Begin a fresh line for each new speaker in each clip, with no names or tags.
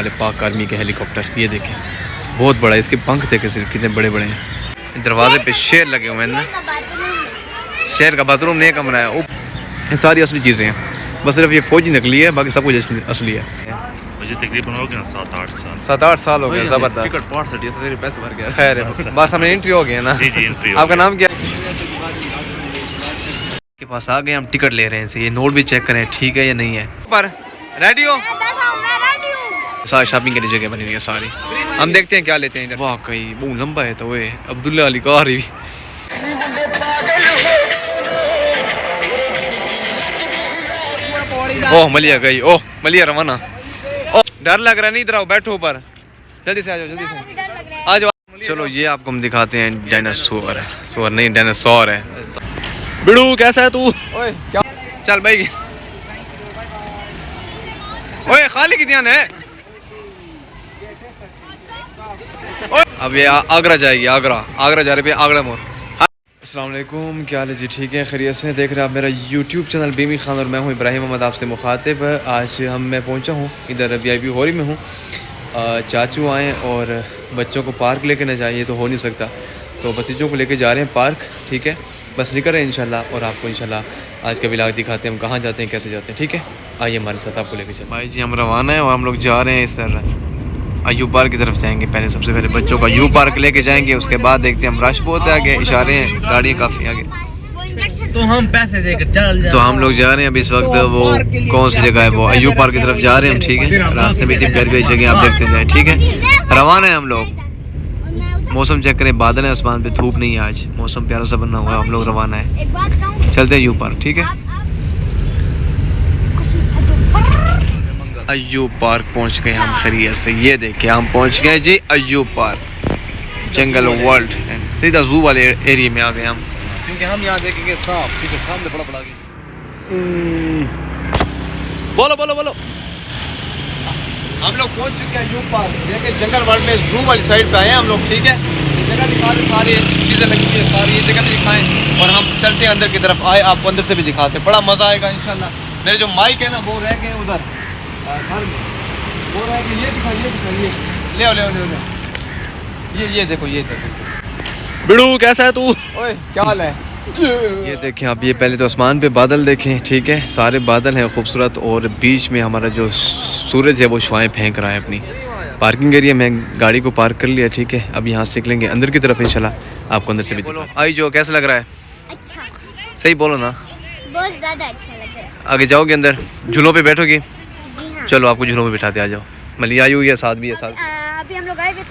वाले पाक आर्मी के हेलीकॉप्टर, ये देखें बहुत बड़ा है, इसके पंख देखें सिर्फ कितने बड़े बड़े हैं। दरवाजे पे शेर लगे हुए हैं ना, शेर का बाथरूम नहीं कमरा है। ये सारी असली चीज़ें हैं, बस सिर्फ ये फौजी नकली है, बाकी सब कुछ असली है।
मुझे तकरीबन हो गया
7-8 साल हो गए। ज़बरदस्त टिकट पार्ट से पैसे भर गया। खैर बस हमें एंट्री हो गया ना।
जी जी एंट्री।
आपका नाम क्या है? के पास आ गए हम, टिकट ले रहे हैं इनसे। ये नोट भी चेक करें ठीक है या नहीं है। पर रेडी हो? सारी शॉपिंग की जगह बनी हुई है सारी। हम देखते हैं क्या लेते हैं इधर। वाकई बहुत लंबा है तो वो अब्दुल्ला अली कार ही। ओह मलिया गई, ओह मलिया रवाना। ओह डर लग रहा है, नहीं इधर आओ, बैठो ऊपर, जल्दी से आ जाओ, जल्दी से आ जाओ। चलो ये आपको हम दिखाते हैं डायनासोर। सोर नहीं डायनासोर है। बिड़ू कैसा है तू? ओए क्या चल भाई। ओए खाली की ध्यान है। अब ये आगरा जाएगी, आगरा जा रहे पे आगरा मोड़। अस्सलाम वालेकुम, क्या हाल है जी? ठीक है, खैरियत से? देख रहे हैं आप मेरा यूट्यूब चैनल बेमी खान और मैं हूं इब्राहिम अहमद, आपसे मुखातिब। आज मैं पहुंचा हूं इधर VIP हॉरी में हूं। चाचू आए और बच्चों को पार्क लेके ना जाए, ये तो हो नहीं सकता, तो भतीजों को लेके जा रहे हैं पार्क। ठीक है, बस निकल रहे हैं इंशाल्लाह, और आपको इंशाल्लाह आज का व्लॉग दिखाते हैं हम कहाँ जाते हैं, कैसे जाते हैं। ठीक है, आइए हमारे साथ, आपको लेके चलते हैं। भाई जी हम रवाना है और हम लोग जा रहे हैं इस अयूब पार्क की तरफ जाएंगे। पहले सबसे पहले बच्चों को अयूब पार्क लेके जाएंगे, उसके बाद देखते हैं हम। रश बहुत है आगे, इशारे हैं, गाड़ियाँ काफ़ी आगे,
तो हम पैसे देकर चल जाए।
तो हम लोग जा रहे हैं अभी इस वक्त। वो कौन सी जगह है? वो अयूब पार्क की तरफ जा रहे हैं हम। ठीक है, रास्ते में इतनी प्यारी प्यारी जगह आप देखते जाएँ। ठीक है, रवाना है हम लोग। मौसम चेक करें, बादल है आसमान पे, धूप नहीं है आज, मौसम प्यारा सा बना हुआ है। हम लोग रवाना है, चलते हैं अयूब पार्क। ठीक है, अयूब पार्क पहुंच गए हम खैरियत से। ये देखिए हम पहुंच गए जी अयूब पार्क, जंगल वर्ल्ड, सीधा जू वाले एरिया में आ गए हम, क्योंकि हम यहाँ देखेंगे सांप। ठीक है, सामने बड़ा बड़ा बोलो बोलो बोलो। हम लोग पहुंच चुके हैं अयूब पार्क, देखिए जंगल वर्ल्ड में जू वाली साइड पे आए हैं हम लोग। ठीक है, जगह दिखा रहे, सारी चीज़ें लगी हुई है, सारी ये जगह भी दिखाएं, और हम चलते हैं अंदर की तरफ। आए आपको अंदर से भी दिखाते हैं, बड़ा मज़ा आएगा इंशाल्लाह। मेरे जो माइक है ना वो रह गए उधर घर में, वो रह गए। ये दिखाइए, ले आओ ले आओ ले आओ। ये देखो, ये देखो। बिड़ू कैसा है तू? ओए क्या हाल है? ये देखें आप, ये पहले तो आसमान पे बादल देखें। ठीक है, सारे बादल हैं खूबसूरत, और बीच में हमारा जो सूरज है वो शुआएं फेंक रहा है अपनी। पार्किंग एरिया में गाड़ी को पार्क कर लिया। ठीक है, अब यहाँ से निकलेंगे अंदर की तरफ इंशाल्लाह, आपको अंदर से भी बोलो। आई जो कैसा लग रहा है?
अच्छा,
सही बोलो ना,
बहुत ज़्यादा अच्छा लग रहा है।
आगे जाओगे अंदर, झूलों पे बैठोगी?
जी हाँ।
चलो आपको झूलों पे बिठाते, आ जाओ। मलिया आई हुई है, साथ भी है साथ।
अभी हम लोग आए हुए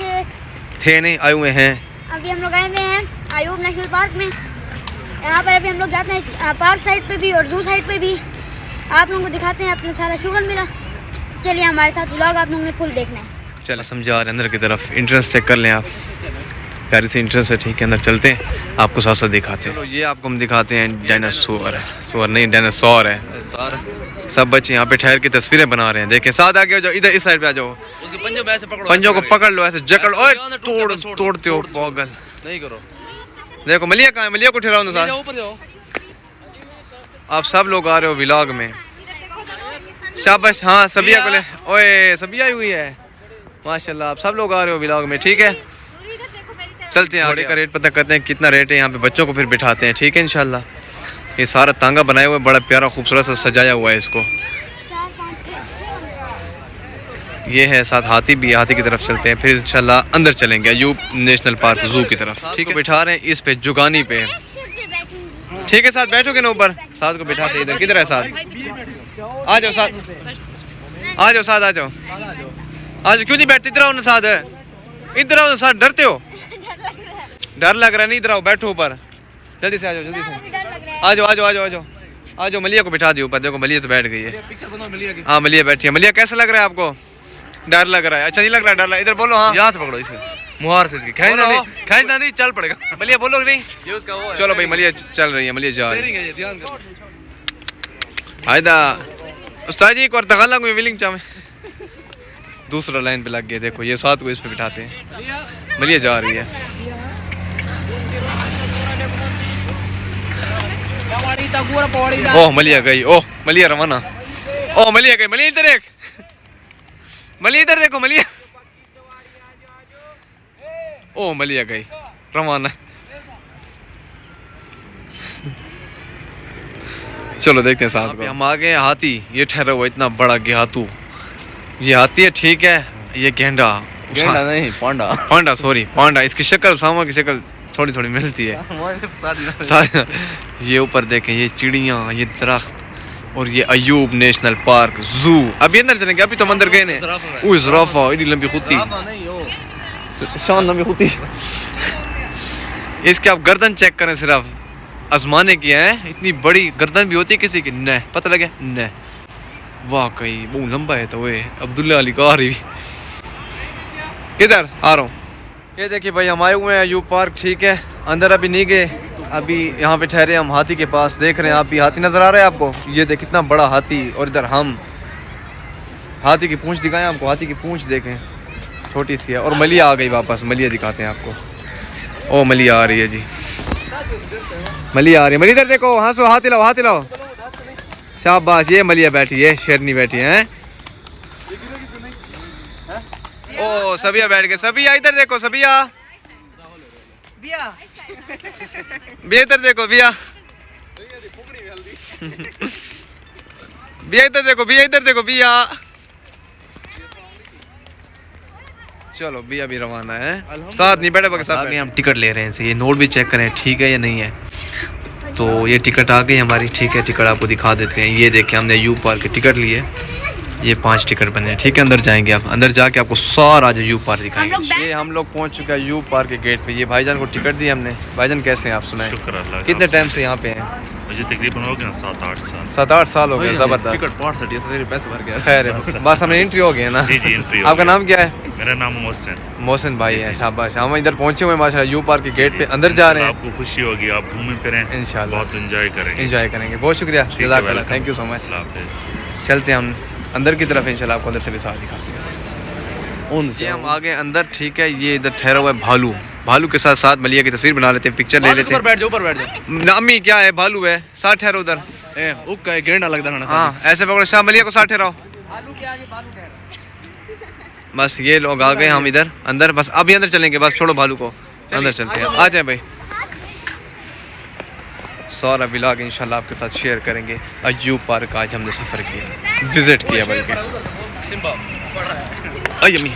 थे नहीं, आए हुए हैं।
अभी हम लोग आए हुए हैं अयूब नेशनल पार्क में। यहाँ पर अभी हम लोग जाते हैं पार्क साइड पे भी और जू साइड पे भी, आप लोगों को दिखाते हैं। अपना सारा शुगर मिला, चलिए हमारे साथ व्लॉग आप लोगों ने फुल देखना है।
चलो समझा रहे अंदर की तरफ, इंट्रेंस चेक कर लें आप, प्यारी सी इंट्रेंस है। ठीक है, अंदर चलते हैं, आपको साथ साथ दिखाते हैं। तो ये आपको हम दिखाते हैं डायनासोर, सोर नहीं डायनासोर है। सब बच्चे यहाँ पे ठहर के तस्वीरें बना रहे हैं, देखें। साथ आगे हो जाओ, इधर इस साइड पे आ जाओ,
उसके पंजों पे ऐसे पकड़ो,
पंजों को पकड़ लो, ऐसे जकड़। ओए तोड़ते हो पागल,
नहीं करो।
देखो मलिया कहाँ है? मलिया को ठहराओ ना साथ।
ऊपर जाओ।
आप सब लोग आ रहे हो व्लॉग में, शाबाश। हाँ सबिया को ले, ओए सबिया आई हुई है, माशाल्लाह। आप सब लोग आ रहे हो व्लॉग में। ठीक है, चलते हैं आगे का रेट पता करते हैं कितना रेट है। यहाँ पे बच्चों को फिर बिठाते हैं। ठीक है इंशाल्लाह। ये सारा तांगा बनाया हुआ है, बड़ा प्यारा खूबसूरत सा सजाया हुआ है इसको। ये है साथ हाथी भी, हाथी की तरफ चलते हैं, फिर इंशाल्लाह अंदर चलेंगे अयूब नेशनल पार्क जू की तरफ। ठीक है, बिठा रहे हैं इस पे जुगानी पे। ठीक है, साथ बैठोगे ना ऊपर, साथ को बिठाते हैं। इधर किधर है साथ? आ जाओ साथ, आ जाओ साथ, आ जाओ आ जाओ। क्यों नहीं बैठते? इधर आओ ना साथ, इधर आओ ना साथ। डरते हो? डर लग रहा है, नहीं इधर आओ, बैठो ऊपर, जल्दी से आ जाओ, जल्दी से आ जाओ, आ जाओ, आ जाओ, आ जाओ, आ जाओ। मलिया को बिठा दियो ऊपर, देखो मलिया तो बैठ गई है। हाँ मलिया बैठी है। मलिया कैसा लग रहा है आपको? डर लग रहा है? अच्छा नहीं लग रहा है, डर लग। इधर बोलो। हाँ
यहाँ से पकड़ो इसे, मुहार से इसकी खींचना नहीं, चल पड़ेगा।
मलिया बोलो नहीं,
ये उसका वो है।
चलो भाई मलिया चल रही है, मलिया जा रही है।
ध्यान करो।
हायदा उस्ताद जी एक और तगाला को विलिंग चाहे दूसरा लाइन पे लग गया। देखो ये साथ को इस पे बिठाते हैं, मलिया जा रही है। ओह मलिया गई, ओह मलिया रवाना, ओह मलिया गई। मलिया इधर एक,
मलिया इधर देखो मलिया। ओ मलिया गई रवाना। चलो देखते हैं साथ में। हम आ गए हाथी, ये ठहरा हुआ इतना बड़ा गेहातू। ये हाथी है ठीक है, ये गेंडा
नहीं पांडा।
पांडा सॉरी पांडा। इसकी शक्ल सामा की शक्ल थोड़ी थोड़ी मिलती है। ये ऊपर देखें ये चिड़ियाँ, ये दरख्त और ये अयूब नेशनल पार्क जू। अभी अंदर चलेंगे, अभी तो हम अंदर गए ने। ओह ज़राफ़ा इतनी लंबी खुदी, शान लंबी खुदी। इसके आप गर्दन चेक करें, सिर्फ आजमाने की है। इतनी बड़ी गर्दन भी होती है किसी की, न पता लगे न। वाकई बहुत लंबा है। तो वे अब्दुल्ला अली कारी किधर आ रहा हूँ। ये देखिए भाई हम आए हुए हैं अयूब पार्क, ठीक है। अंदर अभी नहीं गए, अभी यहाँ पे ठहरे हम हाथी के पास। देख रहे हैं आप भी, हाथी नज़र आ रहा है आपको। ये देख कितना बड़ा हाथी, और इधर हम हाथी की पूंछ दिखाएं आपको। हाथी की पूंछ देखें छोटी सी है। और मलिया आ गई वापस, मलिया दिखाते हैं आपको। ओ मलिया आ रही है जी, मलिया आ रही है। मलिया इधर देखो, हाँसो, हाथ हिलाओ, हाथ हिलाओ। शाबाश, ये मलिया बैठी है, शेरनी बैठी है। ओ सबिया बैठ गए। सबिया इधर देखो, सबिया बिया इधर देखो, बिया बिया इधर देखो, बिया इधर देखो, बिया। चलो बिया भी रवाना है, साथ नहीं बैठे बगे साथ। हम टिकट ले रहे हैं इनसे, ये नोट भी चेक करें ठीक है या नहीं है। तो ये टिकट आ गई हमारी, ठीक है। टिकट आपको दिखा देते हैं। ये देखिए हमने अयूब पार्क के टिकट लिए, ये 5 टिकट बने, ठीक है। अंदर जाएंगे आप, अंदर जाके आपको सारा अयूब पार्क दिखाएंगे। ये हम लोग पहुंच चुके हैं अयूब पार्क के गेट पे। ये भाईजान को टिकट दी हमने। भाईजान कैसे हैं आप, सुनाएं।
शुक्र अल्लाह का।
कितने टाइम से यहाँ पे हैं?
मुझे तकरीबन हो गया 7-8 साल।
7-8 साल हो गए, जबरदस्त।
टिकट 65 से पैसे भर गया।
खैर बस हमें एंट्री हो गई है ना।
जी जी एंट्री।
आपका नाम क्या है?
मेरा नाम मोहसिन।
मोहसिन भाई है, शाबाश। हम इधर पहुंचे हुए माशाल्लाह अयूब पार्क के गेट पे, अंदर जा रहे हैं।
आपको खुशी होगी, आप घूमें फिरें
इंशाल्लाह,
बहुत एंजॉय करेंगे।
एंजॉय करेंगे। बहुत शुक्रिया, जज़ाकल्लाह, थैंक यू सो मच। चलते हैं हम अंदर की तरफ, इंशाल्लाह आपको अंदर से भी साथ दिखाते हैं। जी हम आ गए अंदर, ठीक है। ये इधर ठहरा हुआ है भालू। भालू के साथ साथ मलिया की तस्वीर बना लेते हैं, पिक्चर ले लेते हैं।
बैठ जाओ, ऊपर बैठ जाओ।
नामी क्या है, भालू है। साथ ठहरो उधर।
गेंडा लगता है।
हाँ ऐसे पकड़ो, शाह मलिया को साथ ठहराओ। बस ये लोग आ गए, हम इधर अंदर। बस अभी अंदर चलेंगे, बस छोड़ो भालू को, अंदर चलते हैं। आ जाए भाई, सारा व्लॉग इंशाल्लाह आपके साथ शेयर करेंगे। अयूब पार्क आज हमने सफ़र किया, विजिट किया बल्कि। अय्यमी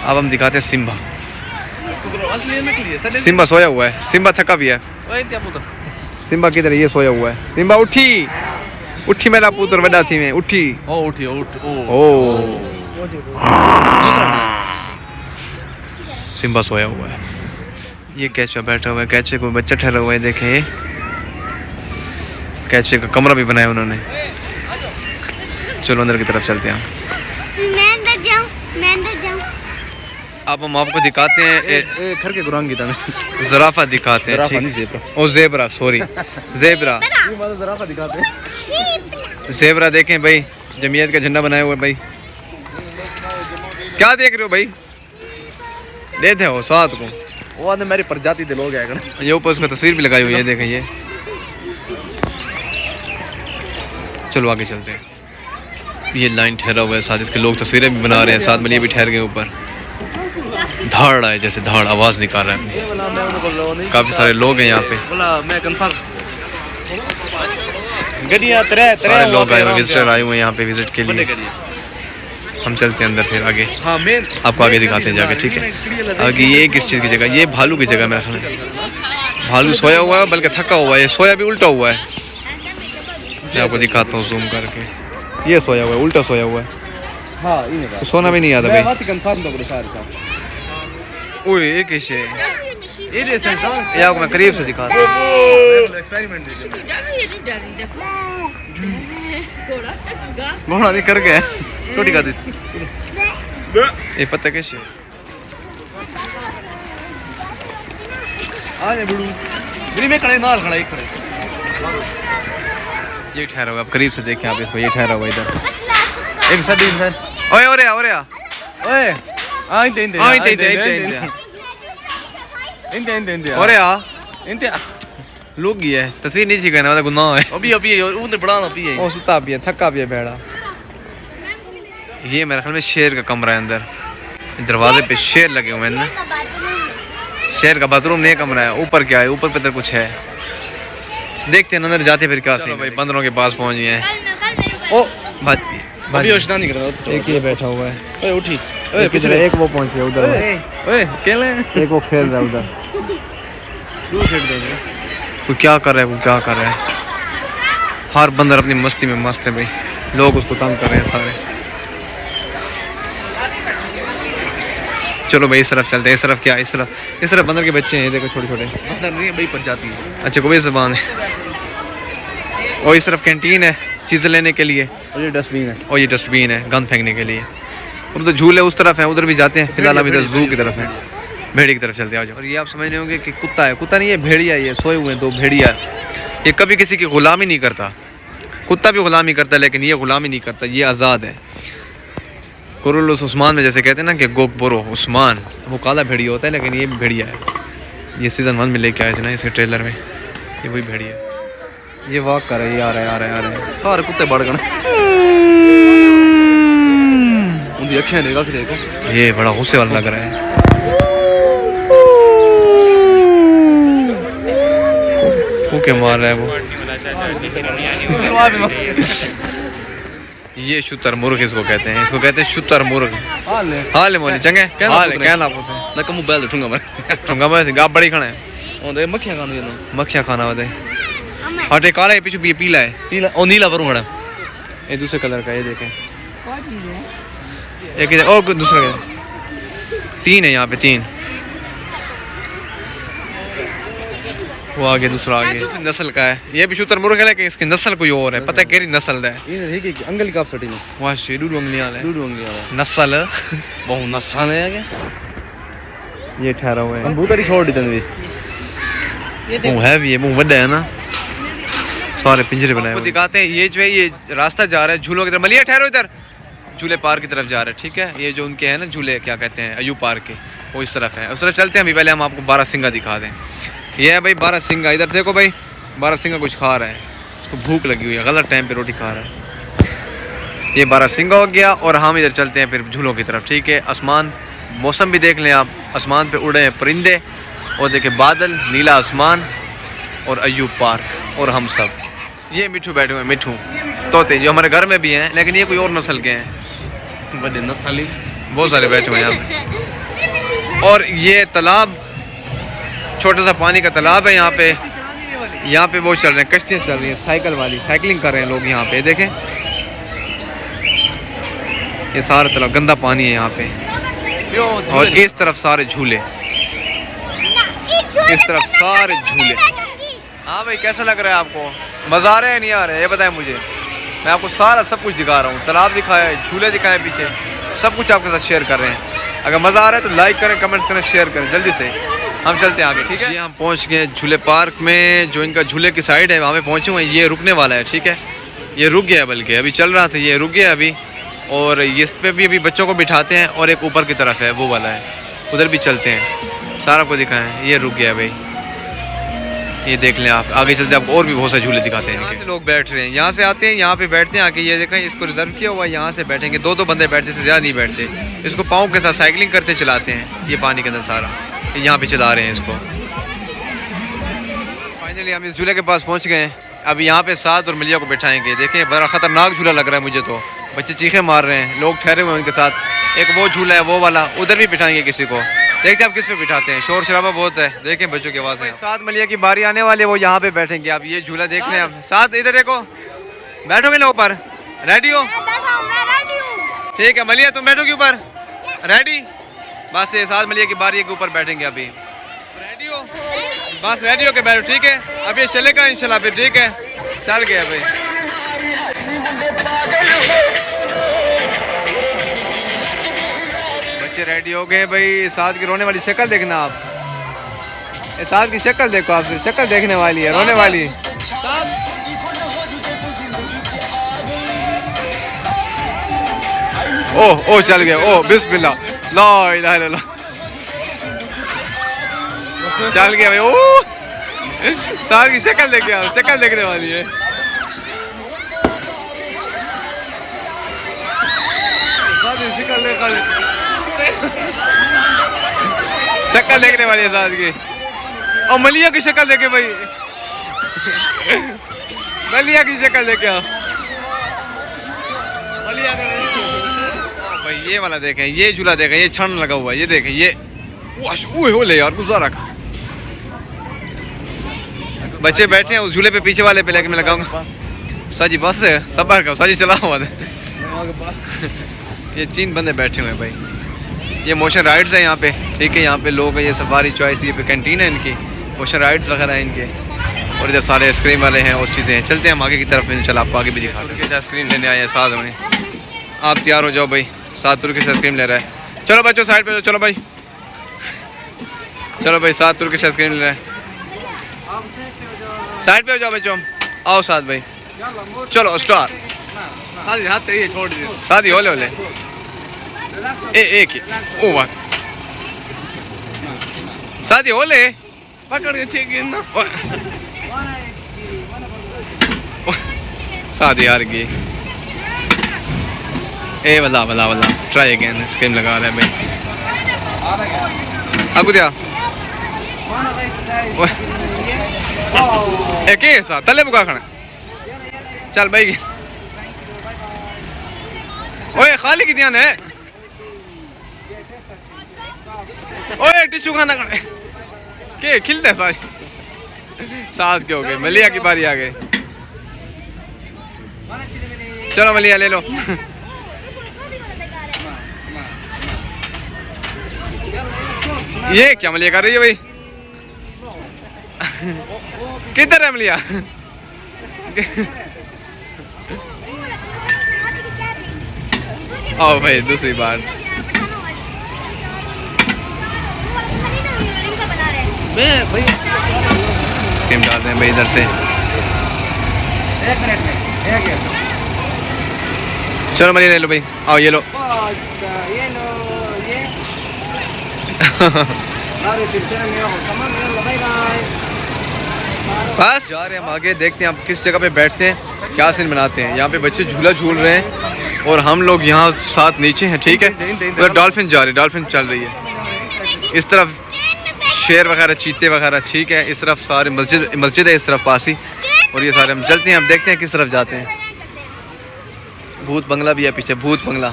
अब हम दिखाते हैं सिम्बा। सिम्बा सोया हुआ है, सिम्बा थका भी है। सिम्बा किधर है? ये सोया हुआ है। सिम्बा उठी, उठी मेरा पुत्र वड्डा थी में, उठी।
ओ उठी उठ
ओ सिम्बा सोया हुआ है। ये कैचा बैठा हुआ है, कैचे को बच्चा ठहरा हुआ है। देखें कैचे का कमरा भी बनाया उन्होंने। चलो अंदर की तरफ चलते हैं।
मैं अंदर जाऊं, मैं अंदर जाऊं।
अब हम आपको दिखाते हैं
खर के गुरांगी था।
ज़राफ़ा दिखाते हैं, ठीक। ओ ज़ेबरा, सॉरी ज़ेबरा।
ज़राफ़ा दिखाते हैं।
ज़ेबरा देखें भाई, जमीयत का झंडा बनाया हुआ है भाई। क्या देख रहे हो भाई? लेते हो साथ को।
वो आने मेरी प्रजाति दे लोग आएगा।
ये ऊपर उसका तस्वीर भी लगाई हुई है, देखें ये। चलो आगे चलते हैं। ये लाइन ठहरा हुआ है, साथ इसके लोग तस्वीरें भी बना रहे हैं, साथ में ये भी ठहर गए ऊपर। धाड़ रहा है, जैसे धाड़ आवाज़ निकाल रहा है। काफ़ी सारे लोग हैं यहाँ पे।
बोला मैं कंफर्म।
सारे लोग आए हुए, विजिटर आए हुए हैं यहाँ पे विजिट के लिए। हम चलते हैं अंदर फिर आगे।
हाँ मेन
आपको आगे दिखाते हैं जाके, ठीक है। आगे ये किस चीज़ की जगह? ये भालू की जगह मेरा ख्याल है। भालू सोया हुआ है, बल्कि थका हुआ है। ये सोया भी उल्टा हुआ है। मैं आपको दिखाता हूँ जूम करके। ये सोया हुआ है, उल्टा सोया हुआ है।
हाँ इन्हें
तो सोना भी नहीं आता भाई।
बात कंफर्म तो बड़े सारे साहब।
ओए ये कैसे?
ये जैसे
ये आपको मैं करीब से दिखाता हूँ।
एक्सपेरिमेंट घोड़ा नहीं कर गया छोटी का
ये पता कैसे?
आ जा बड़ू मेरी में खड़े नाल खड़ा एक खड़े।
ये ठहरा हुआ, आप करीब से देखें आप इसको। ये ठहरा हुआ इधर।
एक सदी इंसान
ओए ओरे आ, ओरे आ।
ओए आ इंते इंते
हाँ इंते इंते इंते
इंते इंते
ओरे आ।
इंते
लोग ही है, तस्वीर नहीं छिकाना वाला गुनाह है।
अभी अभी उन्हें बढ़ाना भी है।
ओ सुता भी है, थका भी है भेड़ा। ये मेरे ख्याल में शेर का कमरा है अंदर, दरवाजे पे शेर लगे हुए हैं ना। शेर का बाथरूम नहीं, कमरा है। ऊपर क्या है? ऊपर पे तो कुछ है, देखते हैं अंदर जाते फिर क्या सही। भाई बंदरों के पास पहुंच गए हैं। ओ भाई नहीं कर रहा, एक ये बैठा हुआ है,
उठी
एक वो पहुंच गया उधर, एक वो खेल रहा है उधर। वो क्या कर रहा है, वो क्या कर रहा है? हर बंदर अपनी मस्ती में मस्त है भाई, लोग उसको तंग कर रहे हैं सारे। चलो भाई इस तरफ चलते हैं। इस तरफ क्या? इस तरफ बंदर के बच्चे हैं, देखो छोटे छोटे।
बंदर नहीं है भाई, प्रजाति है।
अच्छा कोई ज़बान है। और इस तरफ कैंटीन है चीज़ें लेने के लिए,
और ये डस्टबिन है,
और ये डस्टबिन है गंद फेंकने के लिए। अब तो झूले उस तरफ हैं, उधर भी जाते हैं। फिलहाल हम इधर जू की तरफ है, भेड़ी की तरफ चलते हैं। और ये आप समझ रहे होंगे कि कुत्ता है, कुत्ता नहीं है, भेड़िया। ये सोए हुए हैं 2 भेड़िया। ये कभी किसी की गुलामी नहीं करता। कुत्ता भी गुलामी करता है, लेकिन ये गुलामी नहीं करता, ये आज़ाद है। कुरुलुस उस्मान में जैसे कहते हैं ना कि गोकबरो उस्मान, वो काला भेड़िया होता है, लेकिन ये भी भेड़िया है। ये सीज़न 1 में लेके आए थे ना इसके ट्रेलर में, ये वही भेड़िया है। ये वॉक कर रहे हैं, आ रहे हैं
सारे कुत्ते बढ़ गए। उनकी अखियां देखा,
ये बड़ा गुस्से वाला लग रहा है। वो क्या मार रहा है वो? ये शुतुरमुर्ग इसको कहते हैं, इसको कहते हैं शुतुरमुर्ग। हाल मोली चंगे हाल कहना पोते
ना कमु बैल ठुंगा मैं
ठुंगा में गाप बड़ी खाना है।
ओंदे मक्खियां खानो ये
मक्खियां खाना होते हटे काला है, पीछे ये पीला है,
नीला ओ नीला पर हड़ा
ये दूसरे कलर का। ये देखें एक इधर और दूसरा 3 है यहाँ पे, 3 वो आगे, दूसरा आगे। दूसरी नस्ल का है, ये भी शुतुरमुर्ग है, लेकिन इसकी नस्ल कोई और है, पता है केरी नस्ल है।
ये ठीक है अंगली का फटी में
वाह शेडूड उंगलियां है,
दूध अंगली वाला
नस्ल
बहुत नस्ल है आगे।
ये ठहरा हुआ है,
कबूतर ही छोड़ दी तने
वो है भी, ये मुंह बड़ा है ना, सारे पिंजरे बनाए हुए। दिखाते हैं ये जो है, ये रास्ता जा रहा है झूलों की तरफ। मलिया ठहरो इधर, झूले पार्क की तरफ जा रहा है, ठीक है। ये जो उनके हैं ना झूले, क्या कहते हैं, अयूब पार्क के, वो इस तरफ है। उस तरफ चलते हैं। अभी पहले हम आपको बारहसिंगा दिखा दें। ये है भाई बारहसिंगा, इधर देखो भाई, बारहसिंगा कुछ खा रहा है, तो भूख लगी हुई है, गलत टाइम पे रोटी खा रहा है। ये बारहसिंगा हो गया, और हम इधर चलते हैं फिर झूलों की तरफ, ठीक है। आसमान, मौसम भी देख लें आप, आसमान पे उड़े हैं परिंदे, और देखें बादल, नीला आसमान, और अयूब पार्क, और हम सब। ये मिठू बैठे हुए हैं, मिठू तोते, जो हमारे घर में भी हैं, लेकिन ये कोई और नस्ल के हैं,
बड़े नस्ली
बहुत सारे बैठे हुए हैं यहाँ पे। और ये तालाब, छोटा सा पानी का तालाब है यहाँ पे। यहाँ पे वो चल रहे हैं, कश्तियाँ चल रही हैं, साइकिल वाली, साइकिलिंग कर रहे हैं लोग यहाँ पे, देखें। ये सारा तालाब, गंदा पानी है यहाँ पे, और इस तरफ सारे झूले, इस तरफ सारे झूले। हाँ भाई कैसा लग रहा है आपको? मज़ा आ रहा है नहीं आ रहा है? ये बताएं मुझे, मैं आपको सारा सब कुछ दिखा रहा हूँ। तालाब दिखाया है, झूले दिखाए पीछे, सब कुछ आपके साथ शेयर कर रहे हैं। अगर मज़ा आ रहा है तो लाइक करें, कमेंट्स करें, शेयर करें। जल्दी से हम चलते हैं आगे, ठीक है। हम पहुँच गए झूले पार्क में, जो इनका झूले की साइड है वहाँ पे पहुँचे हुए हैं। ये रुकने वाला है, ठीक है, ये रुक गया, बल्कि अभी चल रहा था, ये रुक गया अभी। और इस पर भी अभी बच्चों को बिठाते हैं, और एक ऊपर की तरफ है वो वाला है, उधर भी चलते हैं, सारा को दिखाएं। ये रुक गया भाई, ये देख लें आप। आगे चलते आपको और भी बहुत सारे झूले दिखाते हैं। यहाँ से लोग बैठ रहे हैं, यहाँ से आते हैं, यहाँ पे बैठते हैं आके। ये देखें, इसको रिजर्व किया हुआ है, यहाँ से बैठेंगे। 2-2 बंदे बैठते, से ज़्यादा नहीं बैठते। इसको पाँव के साथ साइकिलिंग करते चलाते हैं, ये पानी के अंदर सारा यहाँ पे चला रहे हैं इसको। फाइनली हम इस झूले के पास पहुँच गए हैं। अभी यहाँ पे साद और मिलिया को बैठाएंगे। देखें बड़ा ख़तरनाक झूला लग रहा है मुझे तो, बच्चे चीखें मार रहे हैं, लोग ठहरे हुए हैं उनके साथ। एक वो झूला है वो वाला, उधर भी बिठाएंगे किसी को। देखते हैं आप किस पे बिठाते हैं, शोर शराबा बहुत है, देखें बच्चों की आवाज़ है। साथ मलिया की बारी आने वाली है, वो यहाँ पे बैठेंगे। आप ये झूला देख लें, आप साथ इधर देखो, बैठोगे ना ऊपर? रेडी हो? ठीक है मलिया, तुम बैठोगे ऊपर? रेडी? बस ये साथ मलिया की बारी के ऊपर बैठेंगे अभी। रेडी हो? बस रेडी हो के बैठो, ठीक है। अब ये चलेगा इंशाल्लाह फिर, ठीक है, चल गया भाई। बच्चे रेडी हो गए भाई। साथ की रोने वाली शक्ल देखना आप, ये साथ की शक्ल देखो, आपसे शक्ल देखने वाली है, रोने वाली। ओह ओह चल गया, ओह बिस्मिल्लाह, ला इलाहा इल्लल्लाह, चल गया भाई। ओह साथ की शक्ल देखे आप, शक्ल देखने वाली है। शक्ल देखने वाली है साथ की, और मलिया की शक्ल देखे भाई, मलिया की शक्ल देखे आप। मलिया का भाई ये वाला देखें, ये झूला देखें, ये छन लगा हुआ है, ये देखें, ये वो ले यार गुजारा का। बच्चे बैठे हैं उस झूले पे, पीछे वाले पे लेके मैं लगाऊंगा। साजी बस है, सबर का साजी चला हुआ है। ये 3 बंदे बैठे हुए हैं भाई। ये मोशन राइड्स है यहाँ पे, ठीक है। यहाँ पे लोग ये सफारी चॉइस, ये पे कैंटीन है इनकी, मोशन राइड्स वगैरह हैं इनके, और इधर सारे आइसक्रीम वाले हैं और चीज़ें हैं। चलते हैं हम आगे की तरफ में, चलो आपको आगे भी दिखाते हैं। आइसक्रीम लेने आए हैं साथ में, आप तैयार हो जाओ भाई। 7 रुपये की आइसक्रीम ले रहा है। चलो बच्चों साइड पे, चलो भाई, चलो भाई 7 रुपये की आइसक्रीम ले रहा है। साइड पे हो जाओ बच्चों, आओ साथ भाई, चलो स्टार। हाथ ये छोड़ दीजिए, शादी होले होले एक ओ वाह, शादी होले पकड़ के चेक ना शादी यार की। ए वाला वाला वाला ट्राई अगेन, आइसक्रीम लगा रहा है भाई। आगू दिया एक ही साथ तले बुका खाना। चल भाई, ओए खाली की ध्यान है, ओए टिश्यू खाना के खिलते सारे साथ के हो गए। मलिया की बारी आ गई, चलो मलिया ले लो। ये क्या मलिया कर रही है भाई, किधर है मलिया? आओ भाई दूसरी बार स्कीम डालते हैं भाई इधर से। चलो मलिया ले लो भाई, आओ ये लो। बस जा रहे हैं हम आगे, देखते हैं आप किस जगह पे बैठते हैं, क्या सीन बनाते हैं। यहाँ पे बच्चे झूला झूल रहे हैं और हम लोग यहाँ साथ नीचे हैं, ठीक है। उधर डॉल्फिन जा रही, डॉल्फिन चल रही है। इस तरफ शेर वगैरह, चीते वगैरह, ठीक है। इस तरफ सारे मस्जिद है इस तरफ पास ही, और ये सारे हम चलते हैं, अब देखते हैं किस तरफ जाते हैं। भूत बंगला भी है पीछे, भूत बंगला।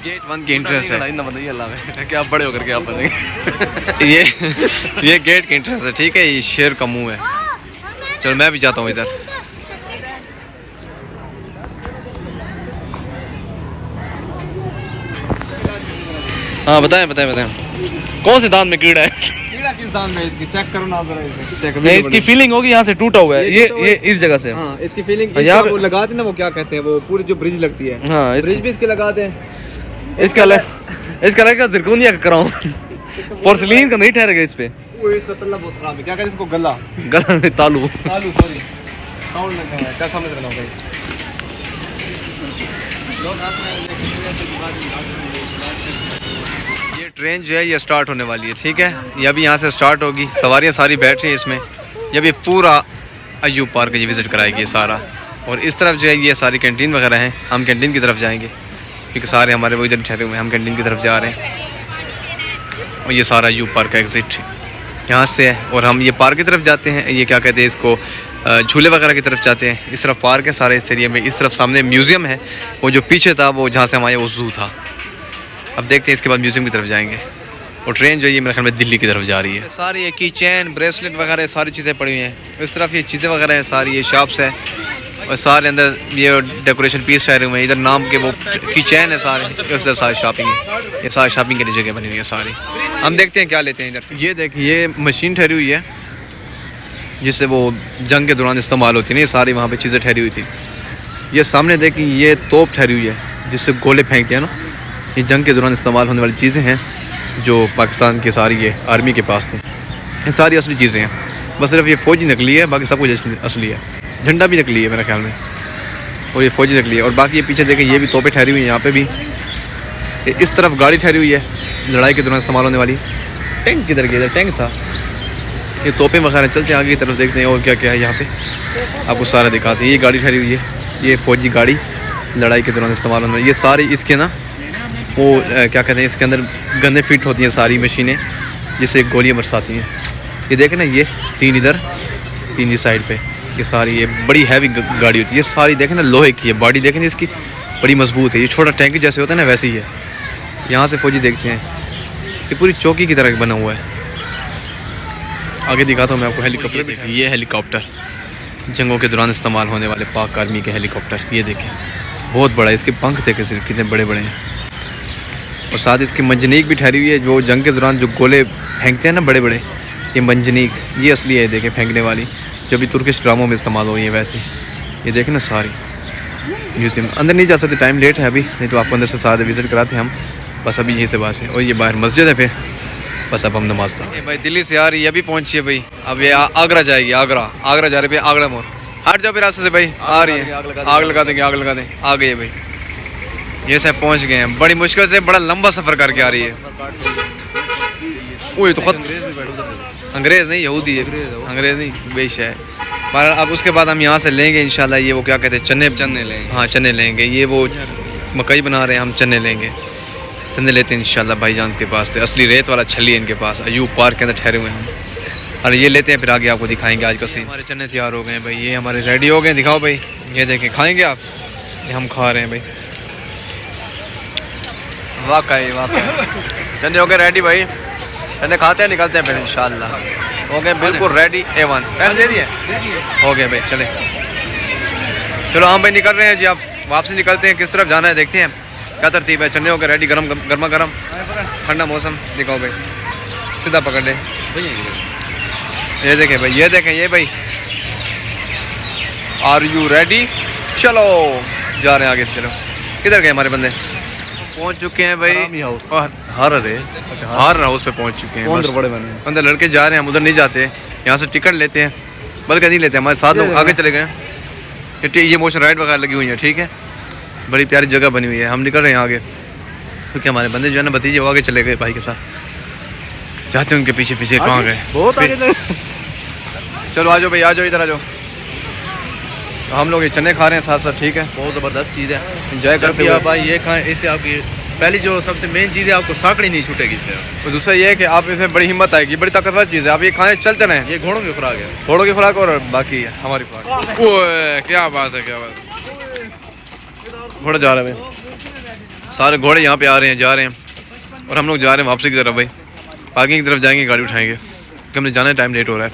गेट 1 की एंट्रेंस है। क्या बड़े होकर के आप बनेंगे। ये गेट की एंट्रेंस है, ठीक है। ये शेर का मुंह है। चलो मैं भी जाता हूँ इधर। हाँ बताएं बताएं बताएं, कौन से दांत में कीड़ा है?
कीड़ा किस दांत में इसकी? चेक करो ना जरा इसे। चेक
नहीं, इसकी फीलिंग होगी यहाँ से टूटा हुआ है, ये इस जगह से।
हाँ इसकी फीलिंग
यहाँ
वो लगाते ना, वो क्या कहते हैं, वो पूरी जो ब्रिज लगती है।
हाँ
ब्रिज भी इसके लगाते हैं।
इसका लगा जिरकोनिया का कराऊं, पोर्सिलीन का नहीं ठहरेगा इस पे।
वो इसका तल्ला बहुत खराब है, क्या कहते हैं इसको? गला
नहीं, तालू
सॉरी साउंड लग रहा है, क्या समझ रहा हूँ भाई। ये ट्रेन जो है ये स्टार्ट होने वाली है, ठीक है। ये अभी यहाँ से स्टार्ट होगी, सवारियाँ सारी बैठ रही हैं इसमें। ये भी पूरा अय्यूब पार्क ये विज़िट कराएगी सारा, और इस तरफ जो है ये सारी कैंटीन वगैरह हैं। हम कैंटीन की तरफ जाएंगे क्योंकि सारे हमारे वो इधर ठहरे हुए हैं, हम कैंटीन की तरफ जा रहे हैं। और ये सारा अय्यूब पार्क का एग्ज़िट यहाँ से है, और हम ये पार्क की तरफ जाते हैं। ये क्या कहते हैं इसको, झूले वगैरह की तरफ जाते हैं। इस तरफ पार्क है सारे इस एरिया में। इस तरफ सामने म्यूज़ियम है, वो जो पीछे था वो जहाँ से हम आए वो ज़ू था। अब देखते हैं इसके बाद म्यूज़ियम की तरफ जाएंगे। और ट्रेन जो है ये मेरे ख्याल में दिल्ली की तरफ जा रही है। सारी ये की चैन, ब्रेसलेट वगैरह सारी चीज़ें पड़ी हुई हैं। इस तरफ ये चीज़ें वगैरह हैं सारी, ये शॉप्स है, और सारे अंदर ये डेकोरेशन पीस ठहरे हुए हैं। इधर नाम के वो की चैन है सारे, इस तरफ सारी शॉपिंग है। ये सारी शॉपिंग के लिए जगह बनी हुई है सारी। हम देखते हैं क्या लेते हैं इधर। ये देखिए ये मशीन ठहरी हुई है जिससे वो जंग के दौरान इस्तेमाल होती है, ये सारी वहाँ पे चीज़ें ठहरी हुई थी। ये सामने देखिए ये तोप ठहरी हुई है जिससे गोले फेंकते हैं ना, ये जंग के दौरान इस्तेमाल होने वाली चीज़ें हैं जो पाकिस्तान के सारी ये आर्मी के पास थी। ये सारी असली चीज़ें हैं, बस सिर्फ ये फ़ौजी नकली है, बाकी सब कुछ असली है। झंडा भी नकली है मेरे ख्याल में, और ये फ़ौजी नकली है। और बाकी ये पीछे देखें ये भी तोपें ठहरी हुई हैं यहाँ पे भी। इस तरफ गाड़ी ठहरी हुई है लड़ाई के दौरान इस्तेमाल होने वाली। टैंक किधर गया? इधर टैंक था। ये तोपें वगैरह, चलते हैं आगे की तरफ देखते हैं और क्या क्या है यहाँ पे, आपको सारा दिखाते हैं। ये गाड़ी ठहरी हुई है, ये फ़ौजी गाड़ी लड़ाई के दौरान इस्तेमाल होने वाली। ये सारी इसके ना
वो क्या कहते हैं, इसके अंदर गन्ने फिट होती हैं सारी मशीनें जिससे गोलियाँ बरसाती हैं। ये देखें ना, ये 3 इधर 3 इस साइड पे, ये सारी ये बड़ी हैवी गाड़ी होती है। ये सारी देखें ना लोहे की है, बॉडी देखें इसकी बड़ी मजबूत है। ये छोटा टैंक जैसे होता है ना वैसे ही है। यहाँ से फौजी देखते हैं, ये पूरी चौकी की तरह बना हुआ है। आगे दिखाता हूँ मैं आपको हेलीकॉप्टर भी। ये हेलीकॉप्टर जंगों के दौरान इस्तेमाल होने वाले पाक आर्मी के हेलीकॉप्टर, ये देखें बहुत बड़ा है। इसके पंख देखें सिर्फ कितने बड़े बड़े हैं, और साथ इसकी मंजनीक भी ठहरी हुई है। जो जंग के दौरान जो गोले फेंकते हैं ना बड़े बड़े, ये मंजनीक ये असली है, देखें फेंकने वाली, जो भी तुर्किश ड्रामों में इस्तेमाल हो रही है वैसे। ये देखें ना सारी म्यूज़ियम। अंदर नहीं जा सकते, टाइम लेट है अभी, नहीं तो आपको अंदर से सारे विज़िट कराते हम। बस अभी यहीं से बात है। और ये बाहर मस्जिद है, फिर बस अब हम नमाज था। भाई दिल्ली से आ रही है, अभी पहुँची है भाई। अब ये आगरा जाएगी, आगरा जा रही है, आगरा मोड़। हट जाओ फिर रास्ते से भाई, आ रही है, आग लगा देंगे, आग लगा देंगे। आ गई है भाई, ये सब पहुँच गए हैं। बड़ी मुश्किल से बड़ा लंबा सफ़र करके आ रही है। वो तो खुद अंग्रेज़ नहीं, यहूदी है, अंग्रेज़ नहीं, बेश है। पर अब उसके बाद हम यहाँ से लेंगे इंशाल्लाह। ये वो क्या कहते हैं, चने लेंगे। हाँ चने लेंगे। ये वो मकई बना रहे हैं, हम चने लेंगे। चने लेते हैं इंशाल्लाह भाईजान के पास से। असली रेत वाला छली है इनके पास, अयूब पार्क के अंदर ठहरे हुए हैं हम। और ये लेते हैं, फिर आगे आपको दिखाएंगे आज का सीन। हमारे चने तैयार हो गए हैं भाई, ये हमारे रेडी हो गए। दिखाओ भाई, ये देखें, खाएँगे आप? ये हम खा रहे हैं भाई। वाकई चने हो गए रेडी भाई। चने खाते हैं, निकलते हैं फिर इंशाल्लाह। हो गए बिल्कुल रेडी, A1। पैसे दे दिए? हो गए भाई, चले चलो हम भाई निकल रहे हैं जी। आप वापसी निकलते हैं, किस तरफ जाना है देखते हैं, क्या तरतीब है। चने हो गए रेडी, गर्मा गर्म, ठंडा मौसम। दिखाओ भाई, सीधा पकड़ ले। ये देखें भाई, ये देखें, ये भाई आर यू रेडी? चलो जा रहे हैं आगे। चलो किधर गए हमारे बंदे? पहुंच चुके हैं भाई, और हर हाउस पे पहुंच चुके हैं। बस अंदर लड़के जा रहे हैं, हम उधर नहीं जाते। यहाँ से टिकट लेते हैं, बल्कि नहीं लेते, हमारे साथ लोग आगे चले गए। ये मोशन राइड वगैरह लगी हुई है, ठीक है, बड़ी प्यारी जगह बनी हुई है। हम निकल रहे हैं आगे, क्योंकि हमारे बंदे जो है ना भतीजे, वो आगे चले गए भाई के साथ। जाते हैं उनके पीछे पीछे, कहाँ गए बहुत आगे। चलो आ जाओ भाई, आ जाओ, इधर आ जाओ। हम लोग ये चने खा रहे हैं साथ साथ, ठीक है, बहुत ज़बरदस्त चीज़ है, इंजॉय करते हैं भाई। ये खाएं, इससे आपकी पहली जो सबसे मेन चीज़ है, आपको साकड़ी नहीं छूटेगी इससे। और दूसरा ये है कि आप इसमें बड़ी हिम्मत आएगी, बड़ी ताकतवर चीज़ है। आप ये खाएं, चलते रहें। ये घोड़ों की खुराक है, घोड़ों की खुराक, और बाकी हमारी खुराक। ओए क्या बात है, क्या बात है। घोड़े जा रहे हैं भाई, सारे घोड़े यहाँ पे आ रहे हैं, जा रहे हैं। और हम लोग जा रहे हैं वापसी की तरफ भाई, पार्किंग की तरफ जाएंगे, गाड़ी उठाएंगे, क्योंकि हमें जाने टाइम लेट हो रहा है।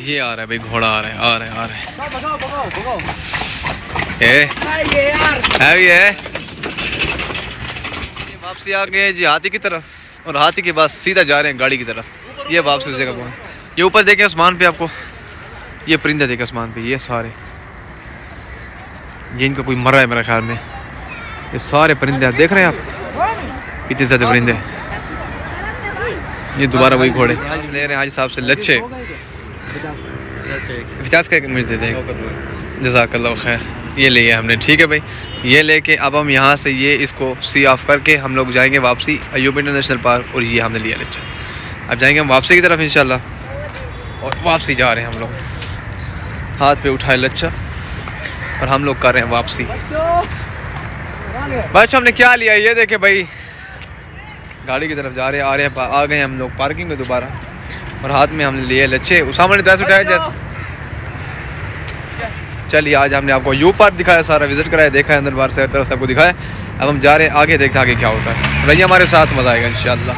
ये आ रहा है भाई, घोड़ा आ रहा है, आ रहा है, आ रहा है। ये वापसी आ गए जी हाथी की तरफ, और हाथी के बाद सीधा जा रहे हैं गाड़ी की तरफ। ये वापसी जगह पर, ये ऊपर देखें आसमान पे, आपको ये परिंदे देखें आसमान पे, ये सारे, ये इनका कोई मरा है मेरे ख्याल में। ये सारे परिंदे आप देख रहे हैं, आप इतने ज़्यादा परिंदे। ये दोबारा वही घोड़े ले रहे हैं आज साहब से लच्छे। 50 का मुझे दे देंगे, जज़ाकल्लाह खैर। ये लिया हमने, ठीक है भाई। ये लेके अब हम यहाँ से ये इसको सी ऑफ करके हम लोग जाएंगे वापसी अयूब इंटरनेशनल पार्क। और ये हमने लिया लच्छा, अब जाएंगे हम वापसी की तरफ इंशाल्लाह। और वापसी जा रहे हैं हम लोग, हाथ पे उठाए लच्छा, और हम लोग कर रहे हैं वापसी। बस हमने क्या लिया, ये देखे भाई, गाड़ी की तरफ जा रहे हैं, आ रहे हैं, आ गए हम लोग पार्किंग में दोबारा। और हाथ में हमने लिए लच्छे, उसामा ने 10 उठाए जैसे। चलिए आज हमने आपको यू पार्क दिखाया, सारा विजिट कराया, देखा है अंदर बाहर से, तरफ सबको दिखाया। अब हम जा रहे हैं आगे, देखते हैं आगे क्या होता है। रहिए हमारे साथ, मज़ा आएगा इंशाल्लाह।